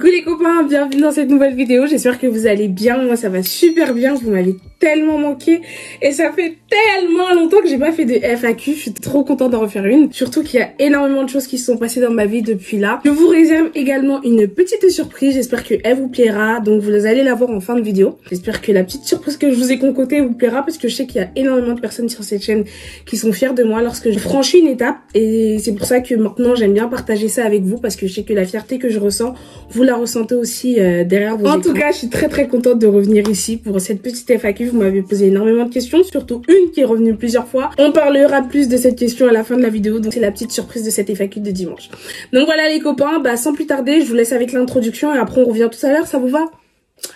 Coucou les copains, bienvenue dans cette nouvelle vidéo, j'espère que vous allez bien, moi ça va super bien, vous m'avez tellement manqué et ça fait tellement longtemps que j'ai pas fait de FAQ, je suis trop contente d'en refaire une, surtout qu'il y a énormément de choses qui se sont passées dans ma vie depuis là. Je vous réserve également une petite surprise, j'espère qu'elle vous plaira, donc vous allez la voir en fin de vidéo. J'espère que la petite surprise que je vous ai concoctée vous plaira parce que je sais qu'il y a énormément de personnes sur cette chaîne qui sont fières de moi lorsque je franchis une étape et c'est pour ça que maintenant j'aime bien partager ça avec vous parce que je sais que la fierté que je ressens, vous la ressentez aussi derrière vos écrans. En tout cas, je suis très contente de revenir ici pour cette petite FAQ. Vous m'avez posé énormément de questions, surtout une qui est revenue plusieurs fois. On parlera plus de cette question à la fin de la vidéo, donc c'est la petite surprise de cette FAQ de dimanche. Donc voilà les copains, sans plus tarder, je vous laisse avec l'introduction et après on revient tout à l'heure, ça vous va?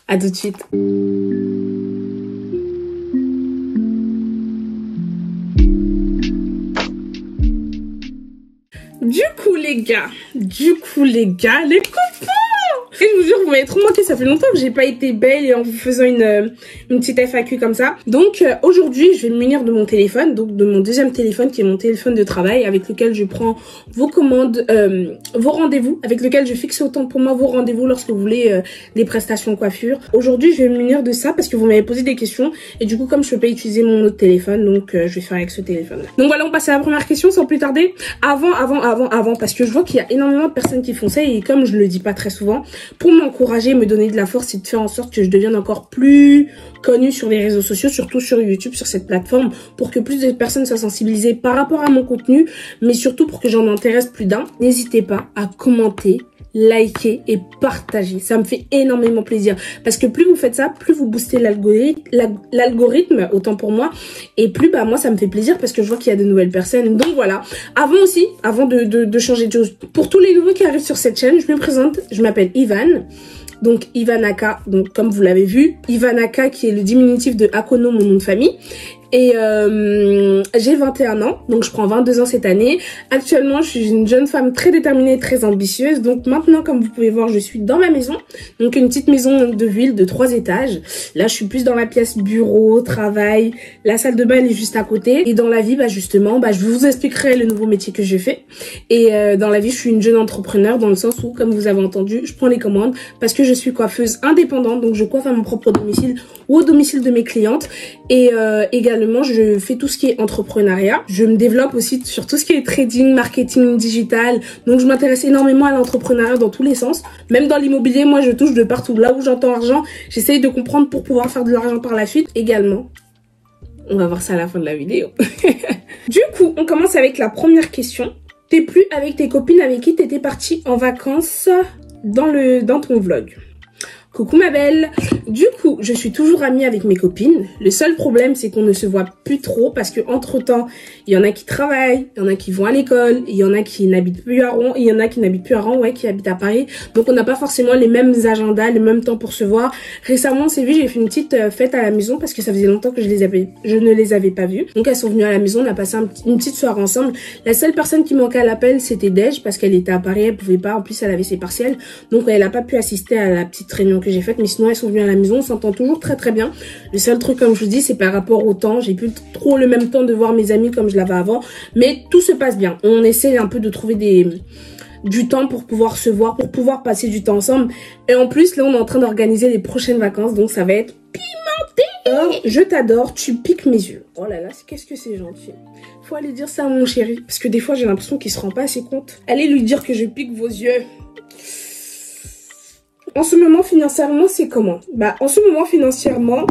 À tout de suite. Du coup les gars, les copains, et je vous jure, vous m'avez trop manqué, ça fait longtemps que j'ai pas été belle et en vous faisant une petite FAQ comme ça. Donc aujourd'hui, je vais me munir de mon téléphone, donc de mon deuxième téléphone qui est mon téléphone de travail avec lequel je prends vos commandes, vos rendez-vous, avec lequel je fixe autant pour moi vos rendez-vous lorsque vous voulez des prestations coiffure. Aujourd'hui, je vais me munir de ça parce que vous m'avez posé des questions et du coup, comme je peux pas utiliser mon autre téléphone, donc je vais faire avec ce téléphone. Donc voilà, on passe à la première question sans plus tarder. Avant, parce que je vois qu'il y a énormément de personnes qui font ça et comme je le dis pas très souvent, pour m'encourager, me donner de la force et de faire en sorte que je devienne encore plus connue sur les réseaux sociaux, surtout sur YouTube, sur cette plateforme, pour que plus de personnes soient sensibilisées par rapport à mon contenu, mais surtout pour que j'en intéresse plus d'un. N'hésitez pas à commenter, liker et partager. Ça me fait énormément plaisir parce que plus vous faites ça, plus vous boostez l'algorithme, autant pour moi, et plus moi ça me fait plaisir parce que je vois qu'il y a de nouvelles personnes. Donc voilà. Avant de changer de choses, pour tous les nouveaux qui arrivent sur cette chaîne, je me présente, je m'appelle Ivan. Donc Ivanaka, donc comme vous l'avez vu, Ivanaka qui est le diminutif de Akono, mon nom de famille. Et j'ai 21 ans, donc je prends 22 ans cette année. Actuellement, je suis une jeune femme très déterminée et très ambitieuse. Donc maintenant, comme vous pouvez voir, je suis dans ma maison. Donc une petite maison de ville de 3 étages. Là, je suis plus dans la pièce bureau, travail. La salle de bain, elle est juste à côté. Et dans la vie, justement, je vous expliquerai le nouveau métier que je fais. Et dans la vie, je suis une jeune entrepreneur dans le sens où, comme vous avez entendu, je prends les commandes parce que je suis coiffeuse indépendante. Donc je coiffe à mon propre domicile ou au domicile de mes clientes. Et également, je fais tout ce qui est entrepreneuriat. Je me développe aussi sur tout ce qui est trading, marketing digital. Donc, je m'intéresse énormément à l'entrepreneuriat dans tous les sens. Même dans l'immobilier, moi, je touche de partout. Là où j'entends argent, j'essaye de comprendre pour pouvoir faire de l'argent par la suite. Également, on va voir ça à la fin de la vidéo. Du coup, on commence avec la première question. T'es plus avec tes copines avec qui t'étais partie en vacances dans ton vlog? Coucou ma belle. Du coup, je suis toujours amie avec mes copines. Le seul problème, c'est qu'on ne se voit plus trop parce que entre temps, il y en a qui travaillent, il y en a qui vont à l'école, il y en a qui n'habitent plus à Rouen, il y en a qui n'habitent plus à Rouen, qui habitent à Paris. Donc on n'a pas forcément les mêmes agendas, le même temps pour se voir. Récemment, on s'est vu, j'ai fait une petite fête à la maison parce que ça faisait longtemps que je ne les avais pas vues. Donc elles sont venues à la maison, on a passé une petite soirée ensemble. La seule personne qui manquait à l'appel, c'était Dej parce qu'elle était à Paris, elle pouvait pas. En plus, elle avait ses partiels, donc elle a pas pu assister à la petite réunion que j'ai faite, mais sinon elles sont venues à la maison, on s'entend toujours très bien. Le seul truc, comme je vous dis, c'est par rapport au temps, j'ai plus trop le même temps de voir mes amis comme je l'avais avant, mais tout se passe bien. On essaie un peu de trouver du temps pour pouvoir se voir, pour pouvoir passer du temps ensemble, et en plus là on est en train d'organiser les prochaines vacances, donc ça va être pimenté. Oh, je t'adore, tu piques mes yeux. Oh là là, qu'est-ce que c'est gentil. Faut aller dire ça à mon chéri, parce que des fois j'ai l'impression qu'il se rend pas assez compte. Allez lui dire que je pique vos yeux. En ce moment, financièrement, c'est comment? En ce moment, financièrement,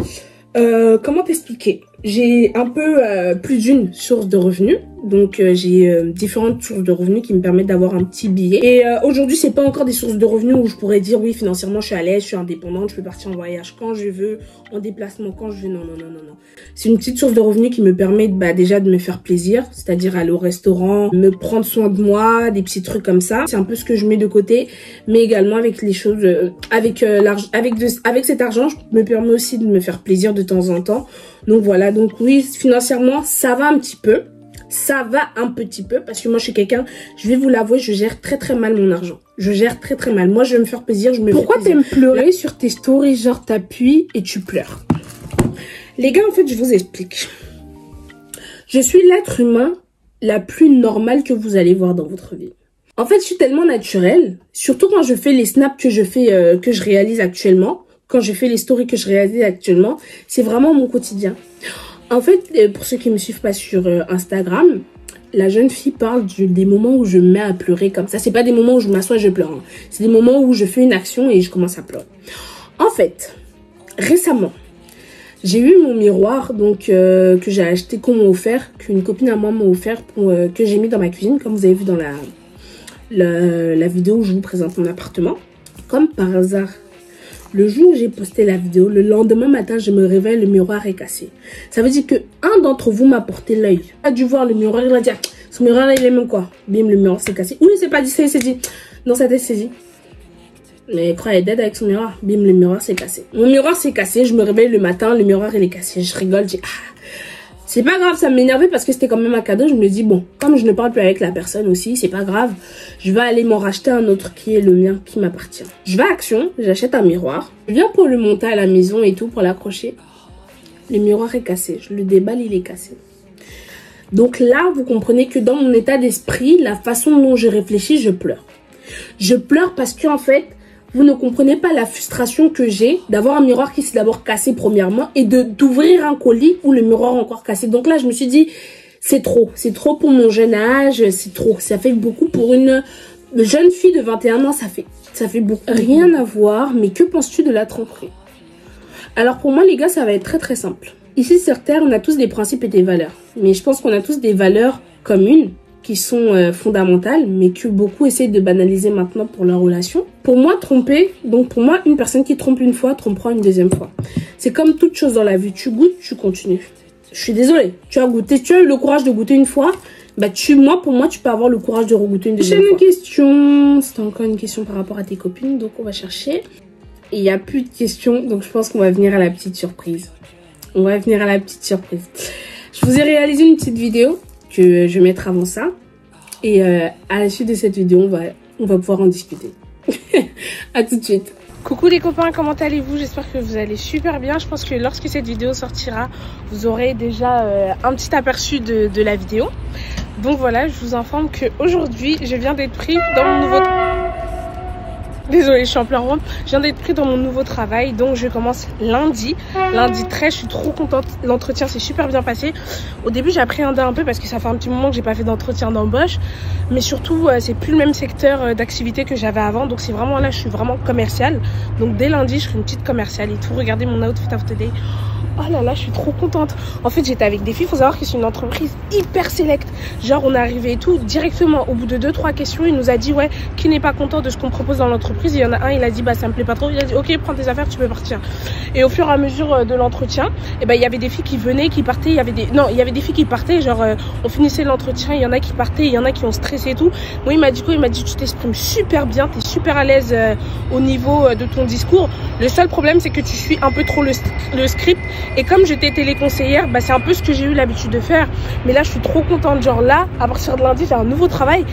comment t'expliquer? J'ai un peu plus d'une source de revenus. Donc, j'ai différentes sources de revenus qui me permettent d'avoir un petit billet. Et aujourd'hui, c'est pas encore des sources de revenus où je pourrais dire, oui, financièrement, je suis à l'aise, je suis indépendante, je peux partir en voyage quand je veux, en déplacement quand je veux. Non. C'est une petite source de revenus qui me permet déjà de me faire plaisir, c'est-à-dire aller au restaurant, me prendre soin de moi, des petits trucs comme ça. C'est un peu ce que je mets de côté, mais également avec les choses, avec cet argent, je me permets aussi de me faire plaisir de temps en temps. Donc voilà, donc oui, financièrement, ça va un petit peu. Ça va un petit peu parce que moi je suis quelqu'un, je vais vous l'avouer, je gère très mal mon argent. Je gère très mal. Moi je veux me faire plaisir, je me fais plaisir. Pourquoi t'aimes pleurer sur tes stories, genre t'appuies et tu pleures? Les gars, en fait, je vous explique. Je suis l'être humain la plus normale que vous allez voir dans votre vie. En fait, je suis tellement naturelle, surtout quand je fais les snaps que je réalise actuellement, quand je fais les stories que je réalise actuellement, c'est vraiment mon quotidien. En fait, pour ceux qui me suivent pas sur Instagram, la jeune fille parle des moments où je me mets à pleurer comme ça. C'est pas des moments où je m'assois et je pleure. Hein. C'est des moments où je fais une action et je commence à pleurer. En fait, récemment, j'ai eu mon miroir donc que j'ai acheté, qu'on m'a offert, qu'une copine à moi m'a offert, que j'ai mis dans ma cuisine, comme vous avez vu dans la vidéo où je vous présente mon appartement. Comme par hasard, le jour où j'ai posté la vidéo, le lendemain matin, je me réveille, le miroir est cassé. Ça veut dire que un d'entre vous m'a porté l'œil. Il a dû voir le miroir, il a dit, ah, ce miroir là, il est même quoi. Bim, le miroir s'est cassé. Ou il s'est pas dit, c'est dit. Non, ça t'est saisi. Mais il croyait d'aide avec son miroir. Bim, le miroir s'est cassé. Mon miroir s'est cassé, je me réveille le matin, le miroir il est cassé. Je rigole, je dis, ah. C'est pas grave, ça m'énervait parce que c'était quand même un cadeau. Je me dis, bon, comme je ne parle plus avec la personne aussi, c'est pas grave. Je vais aller m'en racheter un autre qui est le mien, qui m'appartient. Je vais à Action, j'achète un miroir. Je viens pour le monter à la maison et tout, pour l'accrocher. Le miroir est cassé. Je le déballe, il est cassé. Donc là, vous comprenez que dans mon état d'esprit, la façon dont je réfléchis, je pleure. Je pleure parce que en fait, vous ne comprenez pas la frustration que j'ai d'avoir un miroir qui s'est d'abord cassé premièrement et d'ouvrir un colis où le miroir est encore cassé. Donc là, je me suis dit, c'est trop pour mon jeune âge, c'est trop. Ça fait beaucoup pour une jeune fille de 21 ans, ça fait beaucoup. Rien à voir, mais que penses-tu de la tromperie? Alors pour moi, les gars, ça va être très très simple. Ici sur Terre, on a tous des principes et des valeurs. Mais je pense qu'on a tous des valeurs communes qui sont fondamentales, mais que beaucoup essayent de banaliser maintenant pour leur relation. Pour moi, tromper, donc pour moi, une personne qui trompe une fois, trompera une deuxième fois. C'est comme toute chose dans la vie, tu goûtes, tu continues. Je suis désolée, tu as goûté, tu as eu le courage de goûter une fois, bah pour moi, tu peux avoir le courage de regoûter une deuxième fois. Une question, c'est encore une question par rapport à tes copines, donc on va chercher. Et il n'y a plus de questions, donc je pense qu'on va venir à la petite surprise. Je vous ai réalisé une petite vidéo que je vais mettre avant ça. Et à la suite de cette vidéo, on va pouvoir en discuter. À tout de suite. Coucou les copains, comment allez-vous? J'espère que vous allez super bien. Je pense que lorsque cette vidéo sortira, vous aurez déjà un petit aperçu de la vidéo. Donc voilà, je vous informe qu'aujourd'hui, je viens d'être prise dans mon nouveau... Désolée, je suis en plein rond. Je viens d'être pris dans mon nouveau travail, donc je commence lundi. Lundi 13, je suis trop contente. L'entretien s'est super bien passé. Au début, j'ai appréhendé un peu parce que ça fait un petit moment que j'ai pas fait d'entretien d'embauche. Mais surtout, c'est plus le même secteur d'activité que j'avais avant. Donc c'est vraiment là, je suis vraiment commerciale. Donc dès lundi, je serai une petite commerciale et tout. Regardez mon outfit of the day. Oh là là, je suis trop contente. En fait, j'étais avec des filles. Il faut savoir que c'est une entreprise hyper sélecte. Genre, on est arrivé et tout. Directement, au bout de 2-3 questions, il nous a dit, ouais, qui n'est pas content de ce qu'on propose dans l'entreprise. Il y en a un, il a dit, bah, ça me plaît pas trop. Il a dit, ok, prends tes affaires, tu peux partir. Et au fur et à mesure de l'entretien, eh ben, il y avait des filles qui venaient, qui partaient. Il y avait des filles qui partaient. Genre, on finissait l'entretien. Il y en a qui partaient. Il y en a qui ont stressé et tout. Moi, il m'a dit quoi? Il m'a dit, tu t'exprimes super bien. T'es super à l'aise au niveau de ton discours. Le seul problème, c'est que tu suis un peu trop le script. Et comme j'étais téléconseillère, bah, c'est un peu ce que j'ai eu l'habitude de faire. Mais là, je suis trop contente. Genre là, à partir de lundi, j'ai un nouveau travail.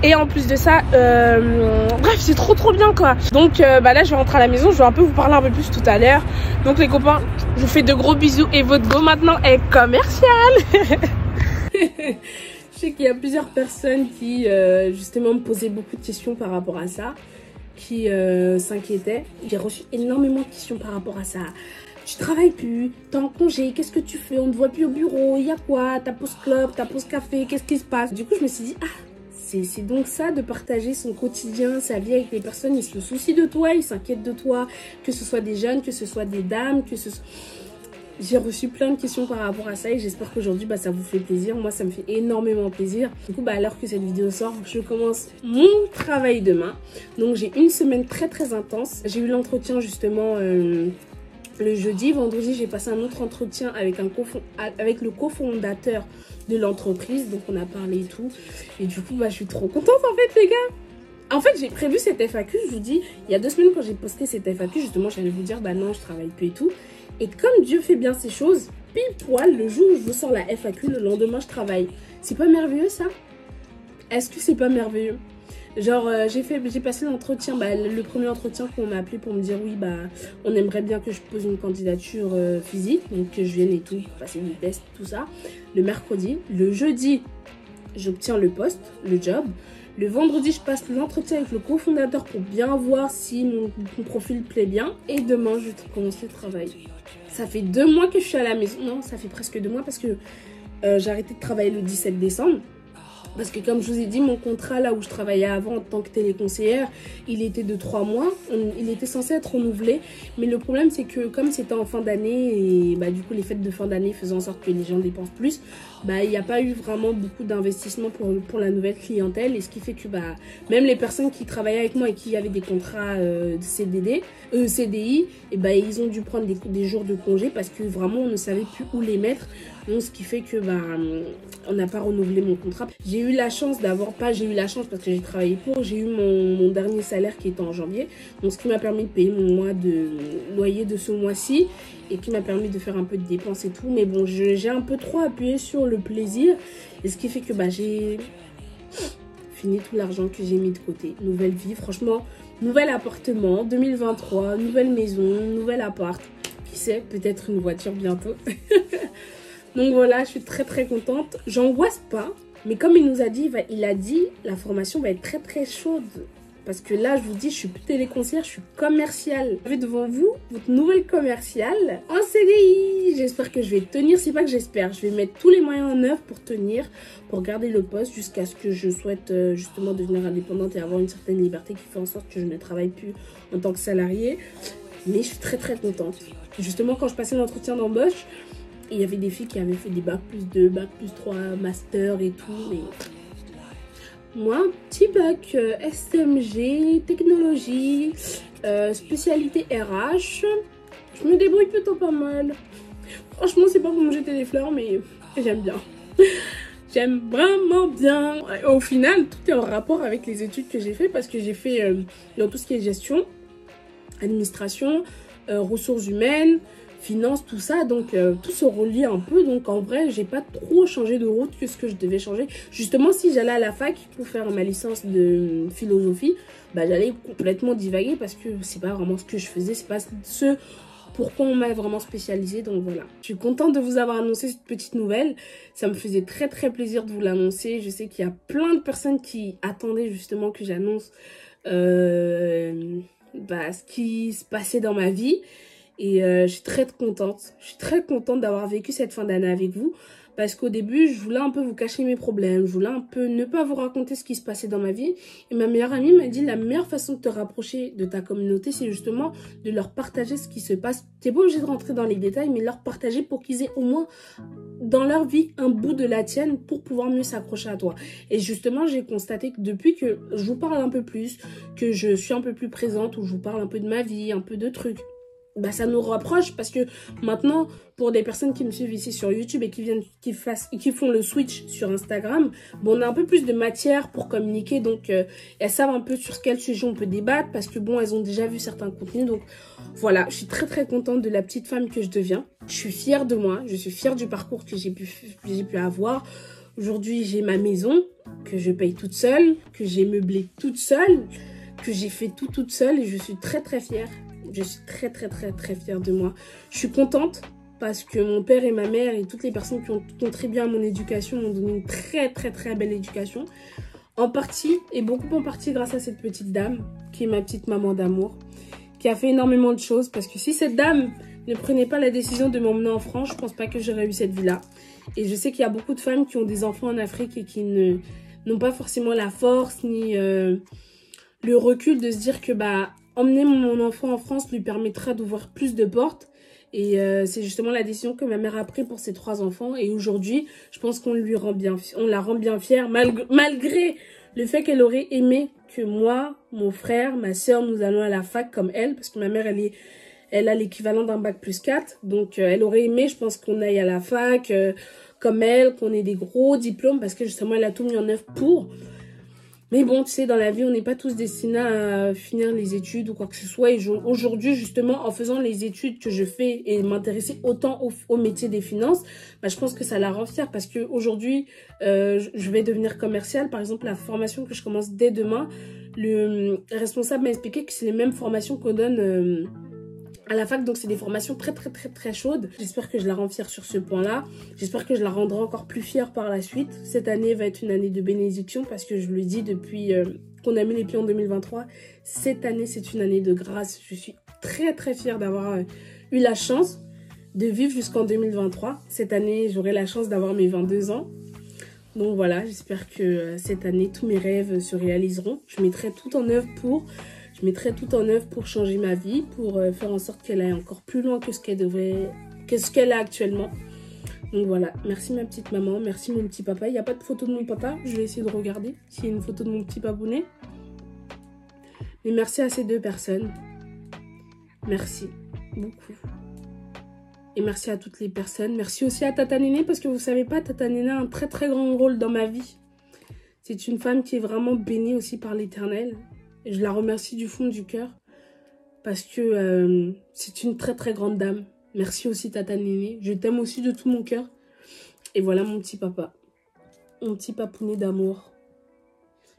Et en plus de ça, bref, c'est trop bien quoi. Donc bah là, je vais rentrer à la maison. Je vais un peu vous parler un peu plus tout à l'heure. Donc les copains, je vous fais de gros bisous. Et votre go maintenant est commercial. Je sais qu'il y a plusieurs personnes qui justement me posaient beaucoup de questions par rapport à ça. Qui s'inquiétaient. J'ai reçu énormément de questions par rapport à ça. Tu travailles plus, t'es en congé, qu'est-ce que tu fais? On ne te voit plus au bureau, il y a quoi? Ta pause club, ta pause café, qu'est-ce qui se passe? Du coup, je me suis dit, ah, c'est donc ça de partager son quotidien, sa vie avec les personnes. Ils se soucient de toi, ils s'inquiètent de toi, que ce soit des jeunes, que ce soit des dames, que ce soit... J'ai reçu plein de questions par rapport à ça et j'espère qu'aujourd'hui, bah, ça vous fait plaisir. Moi, ça me fait énormément plaisir. Du coup, bah, alors que cette vidéo sort, je commence mon travail demain. Donc, j'ai une semaine très intense. J'ai eu l'entretien justement... le jeudi, vendredi, j'ai passé un autre entretien avec le cofondateur de l'entreprise. Donc, on a parlé et tout. Et du coup, bah, je suis trop contente en fait, les gars. En fait, j'ai prévu cette FAQ. Je vous dis, il y a 2 semaines quand j'ai posté cette FAQ, justement, j'allais vous dire, bah non, je travaille plus et tout. Et comme Dieu fait bien ses choses, pile poil, le jour où je vous sors la FAQ, le lendemain, je travaille. C'est pas merveilleux, ça? Est-ce que c'est pas merveilleux? Genre, j'ai passé l'entretien, bah, le premier entretien qu'on m'a appelé pour me dire oui, bah, on aimerait bien que je pose une candidature physique, donc que je vienne et tout, passer des tests, tout ça, le mercredi. Le jeudi, j'obtiens le poste, le job. Le vendredi, je passe l'entretien avec le cofondateur pour bien voir si mon profil plaît bien. Et demain, je vais commencer le travail. Ça fait 2 mois que je suis à la maison. Non, ça fait presque 2 mois parce que j'ai arrêté de travailler le 17 décembre. Parce que comme je vous ai dit, mon contrat là où je travaillais avant en tant que téléconseillère, il était de 3 mois. Il était censé être renouvelé. Mais le problème, c'est que comme c'était en fin d'année et bah, du coup les fêtes de fin d'année faisaient en sorte que les gens dépensent plus, bah, il n'y a pas eu vraiment beaucoup d'investissement pour la nouvelle clientèle. Et ce qui fait que bah, même les personnes qui travaillaient avec moi et qui avaient des contrats CDI, et bah, ils ont dû prendre des jours de congé parce que vraiment on ne savait plus où les mettre. Donc ce qui fait que bah, on n'a pas renouvelé mon contrat. J'ai eu la chance j'ai eu la chance parce que j'ai travaillé j'ai eu mon dernier salaire qui était en janvier. Donc ce qui m'a permis de payer mon mois de loyer de ce mois-ci et qui m'a permis de faire un peu de dépenses et tout. Mais bon, j'ai un peu trop appuyé sur le plaisir. Et ce qui fait que bah, j'ai fini tout l'argent que j'ai mis de côté. Nouvelle vie, franchement, nouvel appartement, 2023, nouvelle maison, nouvel appart. Qui sait, peut-être une voiture bientôt. Donc voilà, je suis très très contente. J'angoisse pas, mais comme il nous a dit, il a dit la formation va être très très chaude. Parce que là, je vous dis, je suis plus téléconseillère, je suis commerciale. Vous avez devant vous votre nouvelle commerciale en CDI. J'espère que je vais tenir, c'est pas que j'espère. Je vais mettre tous les moyens en œuvre pour tenir, pour garder le poste jusqu'à ce que je souhaite justement devenir indépendante et avoir une certaine liberté qui fait en sorte que je ne travaille plus en tant que salariée. Mais je suis très très contente. Justement, quand je passais l'entretien d'embauche, il y avait des filles qui avaient fait des bac plus 2, bac plus 3, master et tout. Mais moi, petit bac SMG, technologie, spécialité RH. Je me débrouille plutôt pas mal. Franchement, c'est pas pour me jeter des fleurs, mais j'aime bien. J'aime vraiment bien. Au final, tout est en rapport avec les études que j'ai fait parce que j'ai fait dans tout ce qui est gestion, administration, ressources humaines, finance, tout ça, donc tout se relie un peu. Donc en vrai, j'ai pas trop changé de route que ce que je devais changer. Justement, si j'allais à la fac pour faire ma licence de philosophie, bah j'allais complètement divaguer parce que c'est pas vraiment ce que je faisais, c'est pas ce pourquoi on m'a vraiment spécialisée. Donc voilà, je suis contente de vous avoir annoncé cette petite nouvelle. Ça me faisait très très plaisir de vous l'annoncer. Je sais qu'il y a plein de personnes qui attendaient justement que j'annonce ce qui se passait dans ma vie. Et je suis très contente. Je suis très contente d'avoir vécu cette fin d'année avec vous. Parce qu'au début, je voulais un peu vous cacher mes problèmes. Je voulais un peu ne pas vous raconter ce qui se passait dans ma vie. Et ma meilleure amie m'a dit la meilleure façon de te rapprocher de ta communauté, c'est justement de leur partager ce qui se passe. T'es pas obligé de rentrer dans les détails, mais leur partager pour qu'ils aient au moins dans leur vie un bout de la tienne pour pouvoir mieux s'accrocher à toi. Et justement, j'ai constaté que depuis que je vous parle un peu plus, que je suis un peu plus présente, où je vous parle un peu de ma vie, un peu de trucs, bah ça nous rapproche parce que maintenant pour des personnes qui me suivent ici sur YouTube et qui font le switch sur Instagram, bon on a un peu plus de matière pour communiquer, donc elles savent un peu sur quel sujet on peut débattre parce que bon elles ont déjà vu certains contenus. Donc voilà, je suis très très contente de la petite femme que je deviens. Je suis fière de moi, je suis fière du parcours que j'ai pu avoir. Aujourd'hui j'ai ma maison que je paye toute seule, que j'ai meublé toute seule, que j'ai fait tout toute seule et je suis très très fière. Je suis très très très très fière de moi. Je suis contente parce que mon père et ma mère et toutes les personnes qui ont contribué à mon éducation m'ont donné une très très très belle éducation. En partie, et beaucoup en partie grâce à cette petite dame qui est ma petite maman d'amour, qui a fait énormément de choses. Parce que si cette dame ne prenait pas la décision de m'emmener en France, je pense pas que j'aurais eu cette vie-là. Et je sais qu'il y a beaucoup de femmes qui ont des enfants en Afrique et qui n'ont pas forcément la force ni le recul de se dire que bah emmener mon enfant en France lui permettra d'ouvrir plus de portes. Et c'est justement la décision que ma mère a prise pour ses 3 enfants. Et aujourd'hui, je pense qu'on la rend bien fière, malgré le fait qu'elle aurait aimé que moi, mon frère, ma soeur, nous allons à la fac comme elle. Parce que ma mère, elle a l'équivalent d'un bac plus 4. Donc elle aurait aimé, je pense, qu'on aille à la fac comme elle, qu'on ait des gros diplômes. Parce que justement, elle a tout mis en œuvre pour. Mais bon, tu sais, dans la vie, on n'est pas tous destinés à finir les études ou quoi que ce soit. Et aujourd'hui, justement, en faisant les études que je fais et m'intéresser autant au métier des finances, bah, je pense que ça la rend fière. Parce qu'aujourd'hui, je vais devenir commerciale. Par exemple, la formation que je commence dès demain, le responsable m'a expliqué que c'est les mêmes formations qu'on donne à la fac, donc c'est des formations très chaudes. J'espère que je la rends fière sur ce point-là. J'espère que je la rendrai encore plus fière par la suite. Cette année va être une année de bénédiction parce que je le dis depuis qu'on a mis les pieds en 2023. Cette année, c'est une année de grâce. Je suis très fière d'avoir eu la chance de vivre jusqu'en 2023. Cette année, j'aurai la chance d'avoir mes 22 ans. Donc voilà, j'espère que cette année, tous mes rêves se réaliseront. Je mettrai tout en œuvre pour changer ma vie, pour faire en sorte qu'elle aille encore plus loin que ce qu'elle a actuellement. Donc voilà, merci ma petite maman, merci mon petit papa. Il n'y a pas de photo de mon papa, je vais essayer de regarder s'il y a une photo de mon petit babounet. Mais merci à ces deux personnes. Merci beaucoup. Et merci à toutes les personnes. Merci aussi à Tata Néné, parce que vous savez pas, Tata Néné a un très grand rôle dans ma vie. C'est une femme qui est vraiment bénie aussi par l'Éternel. Et je la remercie du fond du cœur. Parce que c'est une très grande dame. Merci aussi Tata Néné. Je t'aime aussi de tout mon cœur. Et voilà mon petit papa. Mon petit papounet d'amour.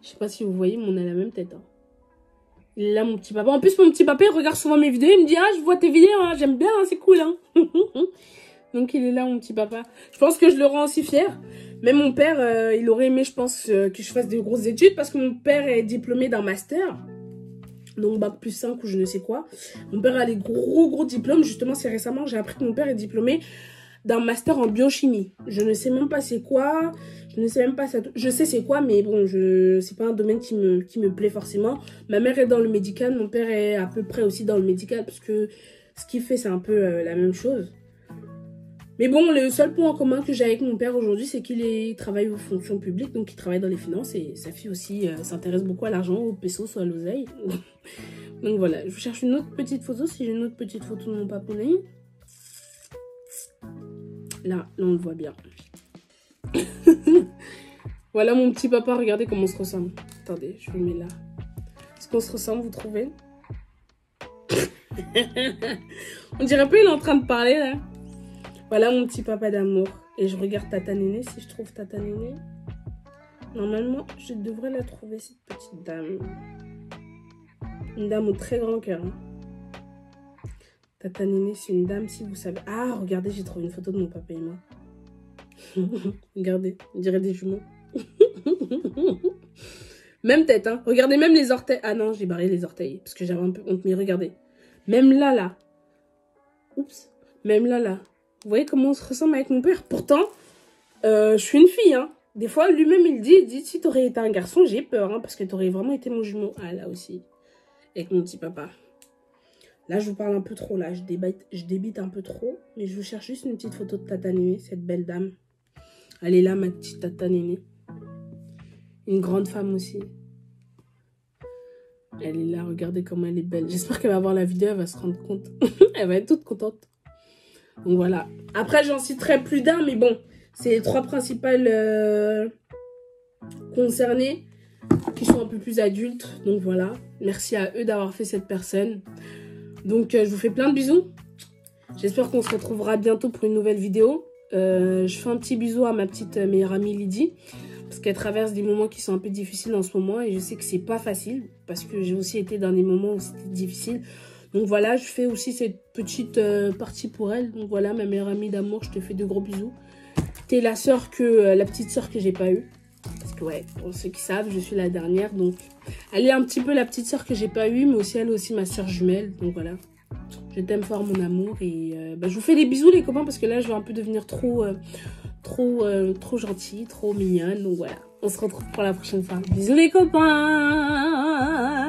Je sais pas si vous voyez, mais on a la même tête. Hein. Il est là mon petit papa. En plus mon petit papa il regarde souvent mes vidéos. Il me dit ah je vois tes vidéos, hein. J'aime bien, hein. C'est cool. Hein. Donc il est là mon petit papa. Je pense que je le rends aussi fier. Même mon père il aurait aimé je pense que je fasse de grosses études. Parce que mon père est diplômé d'un master. Donc bac plus 5 ou je ne sais quoi. Mon père a des gros diplômes. Justement c'est récemment j'ai appris que mon père est diplômé d'un master en biochimie. Je ne sais même pas c'est quoi. Je ne sais même pas ça. Je sais c'est quoi, mais bon, c'est pas un domaine qui me plaît forcément. Ma mère est dans le médical, mon père est à peu près aussi dans le médical, parce que ce qu'il fait, c'est un peu la même chose. Mais bon, le seul point en commun que j'ai avec mon père aujourd'hui, c'est qu'il travaille aux fonctions publiques, donc il travaille dans les finances, et sa fille aussi s'intéresse beaucoup à l'argent, au peso, soit à l'oseille. Donc voilà, je cherche une autre petite photo, si j'ai une autre petite photo de mon papounet. Là, on le voit bien. Voilà mon petit papa, regardez comment on se ressemble. Attendez, je vous mets là. Est-ce qu'on se ressemble, vous trouvez? On dirait pas il est en train de parler là. Voilà mon petit papa d'amour. Et je regarde Tata Néné, si je trouve Tata Néné. Normalement, je devrais la trouver, cette petite dame. Une dame au très grand cœur. Hein. Tata Néné, c'est une dame, si vous savez. Ah, regardez, j'ai trouvé une photo de mon papa et moi. Regardez, on dirait des jumeaux. Même tête, hein. Regardez même les orteils. Ah non, j'ai barré les orteils parce que j'avais un peu honte. Mais regardez. Même là. Oups. Même là. Vous voyez comment on se ressemble avec mon père? Pourtant, je suis une fille, hein. Des fois, lui-même, il dit si t'aurais été un garçon, j'ai peur, hein, parce que t'aurais vraiment été mon jumeau. Ah, là aussi. Avec mon petit papa. Là, je vous parle un peu trop, là. Je débite un peu trop. Mais je vous cherche juste une petite photo de Tata Néné, cette belle dame. Elle est là, ma petite Tata Néné. Une grande femme aussi. Elle est là, regardez comment elle est belle. J'espère qu'elle va voir la vidéo, elle va se rendre compte. Elle va être toute contente. Donc voilà. Après, j'en citerai plus d'un, mais bon. C'est les trois principales concernées qui sont un peu plus adultes. Donc voilà. Merci à eux d'avoir fait cette personne. Donc je vous fais plein de bisous. J'espère qu'on se retrouvera bientôt pour une nouvelle vidéo. Je fais un petit bisou à ma petite meilleure amie Lydie. Parce qu'elle traverse des moments qui sont un peu difficiles en ce moment. Et je sais que c'est pas facile. Parce que j'ai aussi été dans des moments où c'était difficile. Donc voilà, je fais aussi cette petite partie pour elle. Donc voilà, ma meilleure amie d'amour, je te fais de gros bisous. T'es la petite sœur que j'ai pas eue. Parce que ouais, pour ceux qui savent, je suis la dernière. Donc elle est un petit peu la petite sœur que j'ai pas eue. Mais aussi elle est aussi ma sœur jumelle. Donc voilà. Je t'aime fort mon amour. Et je vous fais des bisous les copains. Parce que là, je vais un peu devenir trop gentille, trop mignonne. Donc voilà, on se retrouve pour la prochaine fois. Bisous les copains.